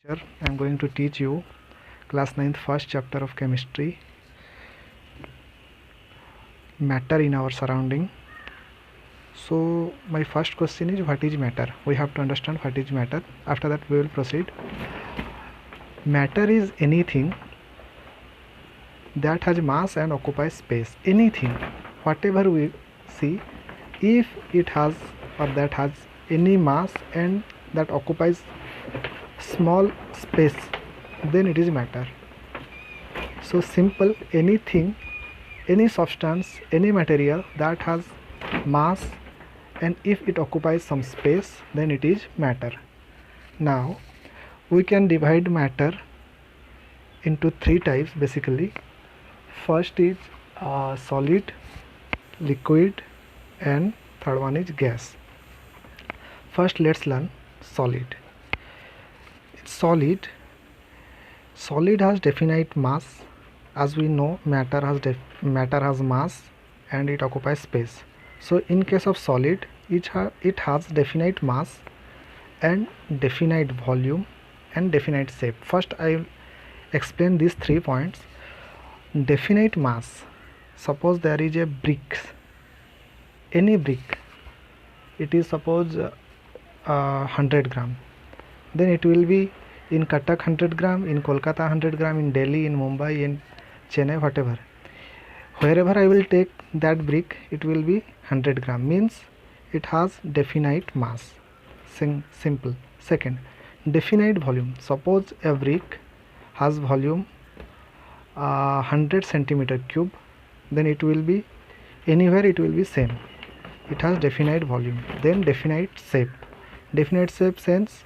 Here I am going to teach you class 9th first chapter of chemistry, matter in our surrounding. So my first question is, what is matter? We have to understand what is matter. After that we will proceed. Matter is anything that has mass and occupies space. Anything, whatever we see, if it has or that has any mass and that occupies small space, then it is matter. So simple, anything, any substance, any material that has mass and if it occupies some space, then it is matter. Now we can divide matter into three types basically. First is solid, liquid, and third one is gas. First let's learn solid. Solid has definite mass. As we know, matter has mass and it occupies space. So in case of solid, it has definite mass and definite volume and definite shape. First I will explain these 3 points. Definite mass, suppose there is a brick, any brick, it is suppose 100 gram, then it will be in Cuttack 100 gram, in Kolkata 100 gram, in Delhi, in Mumbai, in Chennai, whatever. Wherever I will take that brick, it will be 100 gram, means it has definite mass. Simple. Second, definite volume. Suppose a brick has volume 100 centimeter cube, then it will be anywhere it will be same. It has definite volume. Then definite shape. Definite shape sense,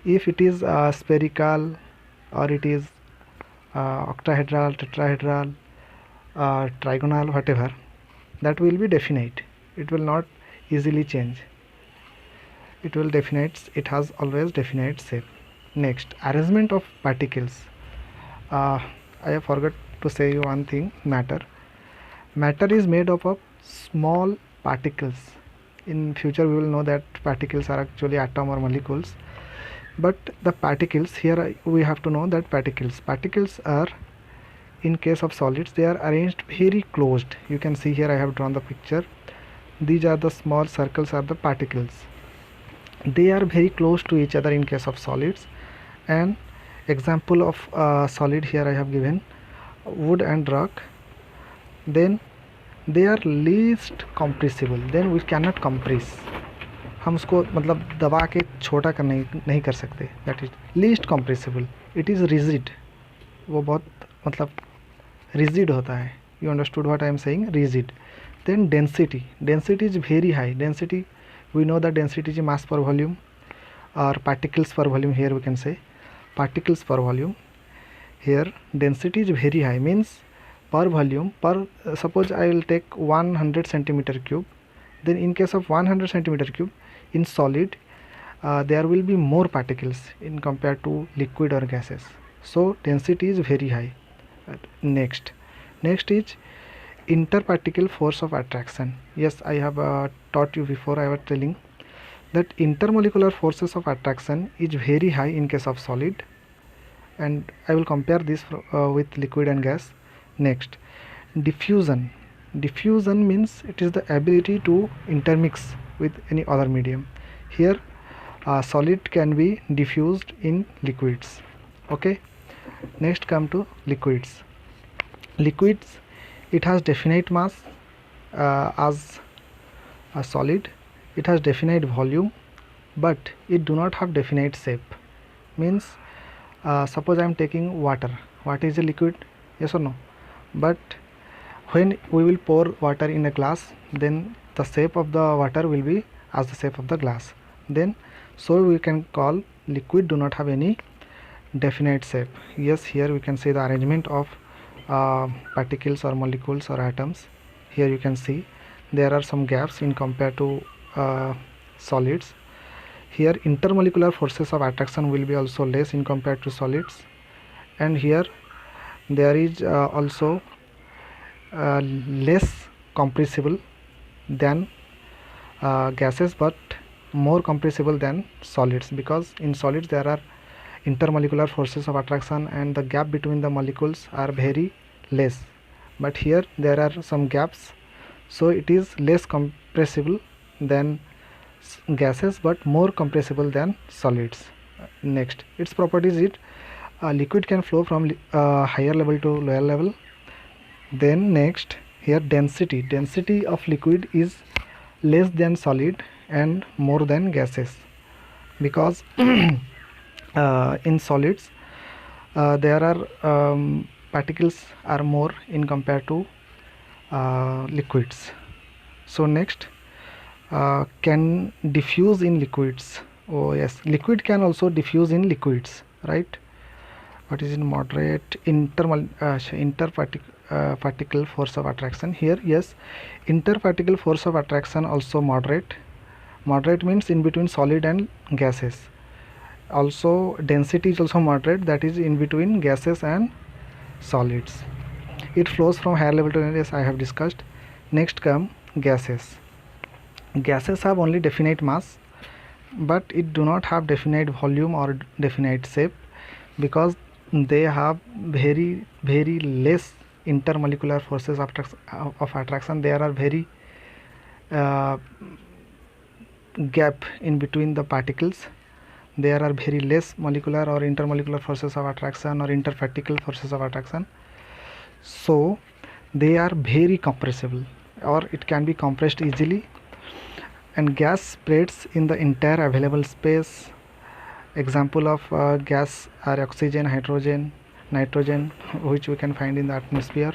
if it is spherical or it is octahedral, tetrahedral, trigonal, whatever, that will be definite. It will not easily change. It has always definite shape. Next, arrangement of particles. I have forgot to say you one thing. Matter is made up of small particles. In future we will know that particles are actually atom or molecules, but the particles here we have to know that particles are, in case of solids, they are arranged very closed. You can see here I have drawn the picture. These are the small circles are the particles. They are very close to each other in case of solids. And example of solid here I have given, wood and rock. Then they are least compressible. Then we cannot compress. हम उसको मतलब दबा के छोटा कर नहीं कर सकते. That is least compressible. It is rigid. वो बहुत मतलब रिजिड होता है. You understood what I am saying, rigid. Then density is very high. Density, we know that density is mass per volume or particles per volume. Here we can say particles per volume. Here density is very high, means per volume, suppose I will take 100 centimeter cube, then in case of 100 centimeter cube in solid, there will be more particles in compared to liquid or gases. So density is very high. Next is interparticle force of attraction. Yes, I have taught you before. I was telling that intermolecular forces of attraction is very high in case of solid, and I will compare this with liquid and gas. Next, diffusion means it is the ability to intermix with any other medium. Here solid can be diffused in liquids. Okay, next come to liquids. It has definite mass as a solid. It has definite volume, but it do not have definite shape. Means suppose I am taking water. Water is a liquid, yes or no? But when we will pour water in a glass, then the shape of the water will be as the shape of the glass. Then so we can call liquid do not have any definite shape. Yes, here we can see the arrangement of particles or molecules or atoms. Here you can see there are some gaps in compared to solids. Here intermolecular forces of attraction will be also less in compared to solids, and here there is also less compressible than gases, but more compressible than solids, because in solids there are intermolecular forces of attraction and the gap between the molecules are very less, but here there are some gaps, so it is less compressible than gases but more compressible than solids. Next, its properties: it liquid can flow from higher level to lower level. Then next, here density of liquid is less than solid and more than gases, because in solids there are particles are more in compared to liquids. So next, can diffuse in liquids. Oh yes, liquid can also diffuse in liquids, right? What is in moderate interparticle force of attraction? Here, yes, interparticle force of attraction also moderate. Moderate means in between solid and gases. Also density is also moderate, that is in between gases and solids. It flows from higher level to lower, as I have discussed. Next come gases. Gases have only definite mass, but it do not have definite volume or definite shape, because they have very less intermolecular forces of attraction. There are very gap in between the particles. There are very less molecular or intermolecular forces of attraction or interparticle forces of attraction, so they are very compressible, or it can be compressed easily, and gas spreads in the entire available space. Example of gas are oxygen, hydrogen, nitrogen, which we can find in the atmosphere.